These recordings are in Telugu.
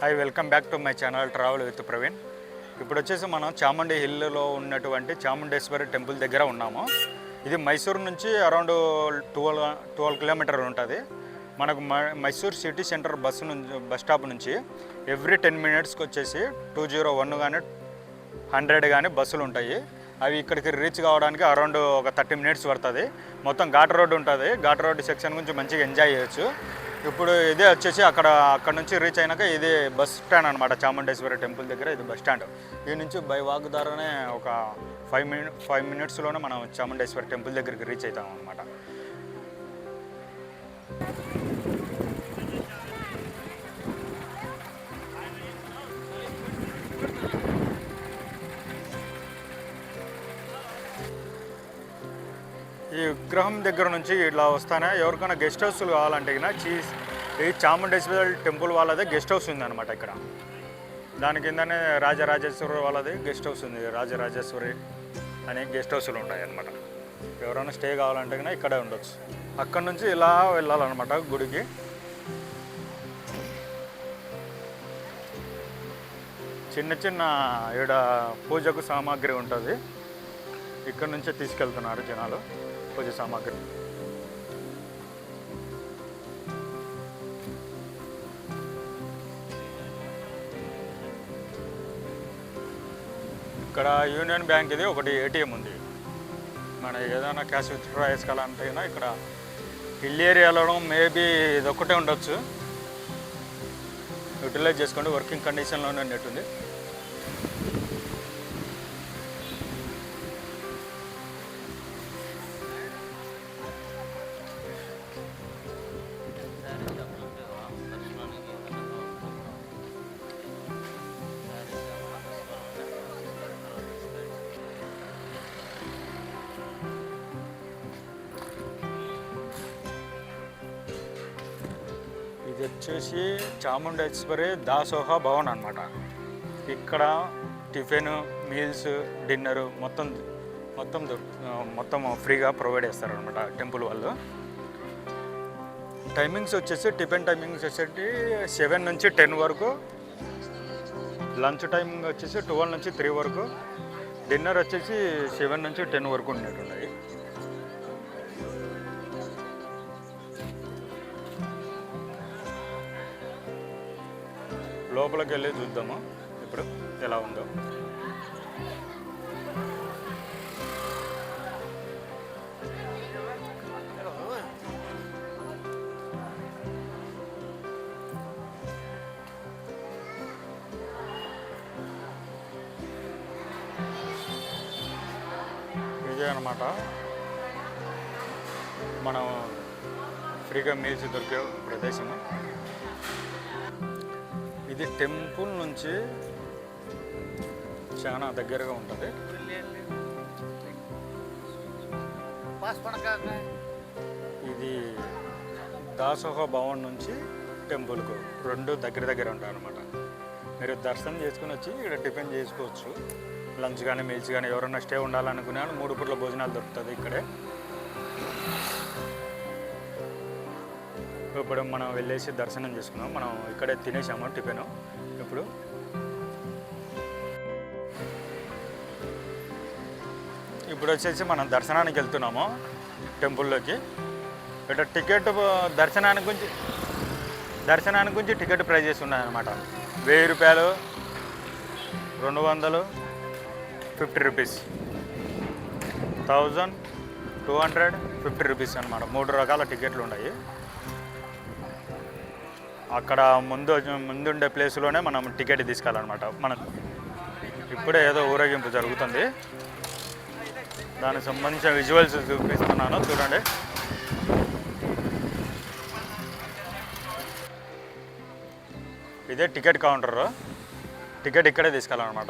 Hi, welcome back to my channel travel with Praveen. ఇప్పుడు వచ్చేసి మనం చాముండి హిల్లో ఉన్నటువంటి చాముండేశ్వరి టెంపుల్ దగ్గర ఉన్నాము. ఇది మైసూర్ నుంచి అరౌండ్ 12 కిలోమీటర్లు ఉంటుంది. మనకు Mysore city centre bus stop నుంచి ఎవ్రీ 10 మినిట్స్కి వచ్చేసి 201 కానీ 100 కానీ బస్సులు ఉంటాయి. అవి ఇక్కడికి రీచ్ కావడానికి అరౌండ్ ఒక 30 మినిట్స్ పడుతుంది. మొత్తం ఘాట్ రోడ్ ఉంటుంది. ఘాట్ రోడ్ సెక్షన్ గురించి మంచిగా ఎంజాయ్ చేయొచ్చు. ఇప్పుడు ఇదే వచ్చేసి అక్కడ నుంచి రీచ్ అయినాక ఇది బస్ స్టాండ్ అనమాట. చాముండేశ్వరి టెంపుల్ దగ్గర ఇది బస్ స్టాండ్. ఈ నుంచి బై వాక్ ద్వారానే ఒక 5 మినిట్స్లోనే మనం చాముండేశ్వరి టెంపుల్ దగ్గరికి రీచ్ అవుతాం అనమాట. ఈ విగ్రహం దగ్గర నుంచి ఇట్లా వస్తానే ఎవరికైనా గెస్ట్ హౌస్లు కావాలంటే ఈ చాముండేశ్వరి టెంపుల్ వాళ్ళదే గెస్ట్ హౌస్ ఉందన్నమాట. ఇక్కడ దాని కిందనే రాజరాజేశ్వరి వాళ్ళది గెస్ట్ హౌస్ ఉంది. రాజరాజేశ్వరి అనే గెస్ట్ హౌస్లు ఉంటాయి అన్నమాట. ఎవరైనా స్టే కావాలంటే ఇక్కడే ఉండొచ్చు. అక్కడ నుంచి ఇలా వెళ్ళాలన్నమాట గుడికి. చిన్న చిన్న ఈడ పూజకు సామాగ్రి ఉంటుంది. ఇక్కడ నుంచే తీసుకెళ్తున్నారు జనాలు పూజ సామాగ్రి. ఇక్కడ యూనియన్ బ్యాంక్ ఇది ఒకటి ఏటీఎం ఉంది. మన ఏదైనా క్యాష్ విత్డ్రా చేసుకోవాలంటే ఇక్కడ హిల్ ఏరియాలో మేబీ ఇది ఒక్కటే ఉండొచ్చు. యూటిలైజ్ చేసుకోండి. వర్కింగ్ కండిషన్లోనే నెట్టుంది. ఇది వచ్చేసి చాముండేశ్వరి దాసోహ భవన్ అనమాట. ఇక్కడ టిఫిన్, మీల్స్, డిన్నరు మొత్తం ఫ్రీగా ప్రొవైడ్ చేస్తారనమాట టెంపుల్ వాళ్ళు. టైమింగ్స్ వచ్చేసి టిఫిన్ టైమింగ్స్ వచ్చేసి 7 నుంచి 10 వరకు, లంచ్ టైమింగ్ వచ్చేసి 12 నుంచి 3 వరకు, డిన్నర్ వచ్చేసి 7 నుంచి 10 వరకు ఉన్నట్టున్నాయి. లోపలికి వెళ్ళి చూద్దాము ఇప్పుడు ఎలా ఉందో. ఇదే అనమాట మనం ఫ్రీగా మీల్స్ దొరికే ప్రదేశము. ఇది టెంపుల్ నుంచి చాలా దగ్గరగా ఉంటుంది. ఇది దాసోహ భవన్ నుంచి టెంపుల్కు 2 దగ్గర ఉంటాయి అన్నమాట. మీరు దర్శనం చేసుకుని వచ్చి ఇక్కడ టిఫిన్ చేసుకోవచ్చు. లంచ్ కానీ మీల్స్ కానీ ఎవరైనా స్టే ఉండాలనుకునే 3 పూట్ల భోజనాలు దొరుకుతుంది ఇక్కడే. ఇప్పుడు మనం వెళ్ళేసి దర్శనం చేసుకున్నాం. మనం ఇక్కడే తినేసాము టిఫిన్. ఇప్పుడు వచ్చేసి మనం దర్శనానికి వెళ్తున్నాము టెంపుల్లోకి. ఇక్కడ టికెట్ దర్శనానికి గురించి టికెట్ ప్రైజెస్ ఉన్నాయన్నమాట. 1000 రూపాయలు, 200, 50 రూపీస్, 1000, 200, 50 రూపీస్ అనమాట. 3 రకాల టికెట్లు ఉన్నాయి. అక్కడ ముందుండే ప్లేస్లోనే మనం టికెట్ తీసుకోవాలన్నమాట. మనకు ఇప్పుడే ఏదో ఊరేగింపు జరుగుతుంది. దానికి సంబంధించిన విజువల్స్ చూపిస్తున్నాను చూడండి. ఇదే టికెట్ కౌంటర్. టికెట్ ఇక్కడే తీసుకోవాలన్నమాట.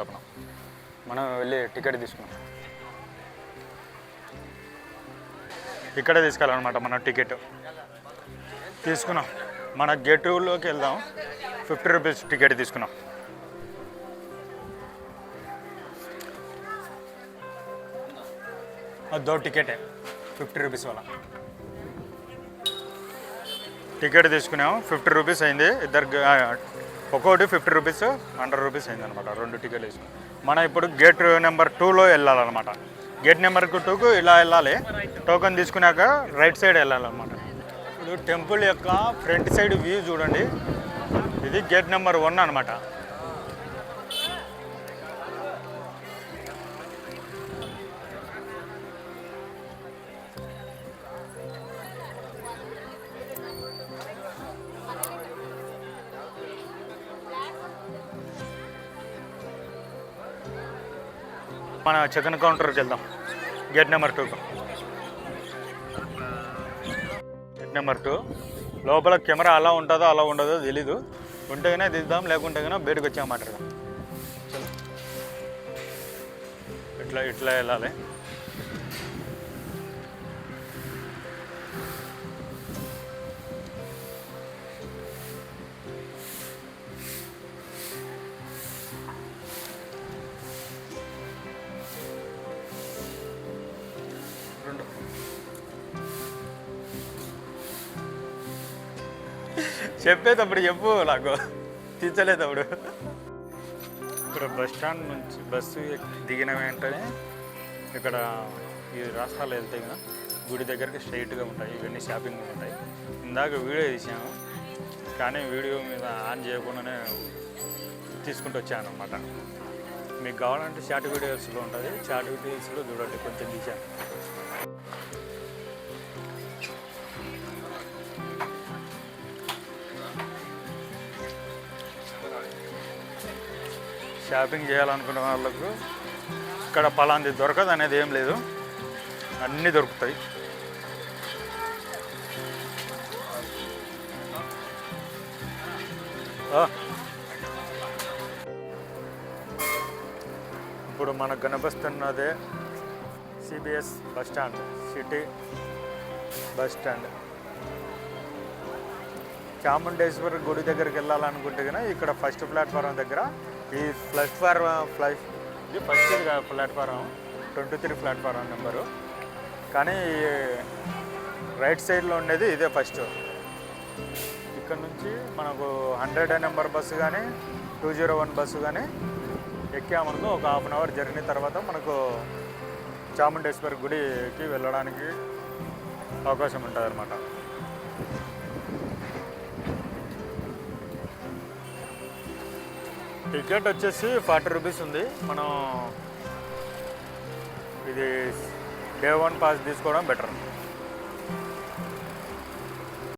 మనం వెళ్ళి టికెట్ తీసుకున్నాం. ఇక్కడే తీసుకోవాలన్నమాట. మనం టికెట్ తీసుకున్నాం. మన గేటులోకి వెళ్దాం. 50 రూపీస్ టికెట్ తీసుకున్నాం. दो टिकेट है 50 రూపీస్ वाला టికెట్ తీసుకున్నాము. 50 రూపీస్ అయింది. ఒక్కొక్కటి 50 రూపీస్, 100 రూపీస్ అయిందనమాట 2 టికెట్లు వేసుకుని. మనం ఇప్పుడు గేట్ నెంబర్ 2లో వెళ్ళాలన్నమాట. గేట్ నెంబర్ 2కు ఇలా వెళ్ళాలి. టోకెన్ తీసుకున్నాక రైట్ సైడ్ వెళ్ళాలన్నమాట. ఇప్పుడు టెంపుల్ యొక్క ఫ్రంట్ సైడ్ వ్యూ చూడండి. ఇది గేట్ నెంబర్ 1 అనమాట. మన చికెన్ కౌంటర్కి వెళ్దాం. గేట్ నెంబర్ 2కు. గేట్ నెంబర్ 2 లోపల కెమెరా అలా ఉంటుందో అలా ఉండదో తెలీదు. ఉంటేగానే దిద్దాం, లేకుంటే కానీ బయటకు వచ్చామాట. ఇట్లా ఇట్లా వెళ్ళాలి. చెప్పేటప్పుడు చెప్పు, నాకు తీర్చలేదప్పుడు. ఇక్కడ బస్ స్టాండ్ నుంచి బస్సు దిగిన వెంటనే ఇక్కడ ఈ రాష్ట్రాలు వెళ్తే కదా గుడి దగ్గరికి స్ట్రైట్గా ఉంటాయి. ఇవన్నీ షాపింగ్ ఉంటాయి. ఇందాక వీడియో తీసాము, కానీ వీడియో మీద ఆన్ చేయకుండానే తీసుకుంటూ వచ్చాను అనమాట. మీకు కావాలంటే షార్ట్ వీడియోస్లో ఉంటుంది. షార్ట్ వీడియోస్లో చూడండి, కొంచెం తీసాను. షాపింగ్ చేయాలనుకునే వాళ్ళకు ఇక్కడ పలాంది దొరకదు అనేది ఏం లేదు, అన్నీ దొరుకుతాయి. ఇప్పుడు మనకు కనిపిస్తున్నదే CBS bus stand, city bus stand. Chamundeshwari గుడి దగ్గరికి వెళ్ళాలనుకుంటే కనుక ఇక్కడ ఫస్ట్ ప్లాట్ఫారం దగ్గర ఈ ఇది ఫస్ట్ ప్లాట్ఫారం 23 ప్లాట్ఫారం నెంబరు. కానీ రైట్ సైడ్లో ఉండేది ఇదే ఫస్ట్. ఇక్కడ నుంచి మనకు 100 నెంబర్ బస్సు కానీ 201 బస్సు కానీ ఎక్కామనుకో ఒక హాఫ్ అన్ అవర్ జర్నీ తర్వాత మనకు చాముండేశ్వరి గుడికి వెళ్ళడానికి అవకాశం ఉంటుంది అన్నమాట. టికెట్ వచ్చేసి 40 రూపీస్ ఉంది. మనం ఇది డే 1 పాస్ తీసుకోవడం బెటర్.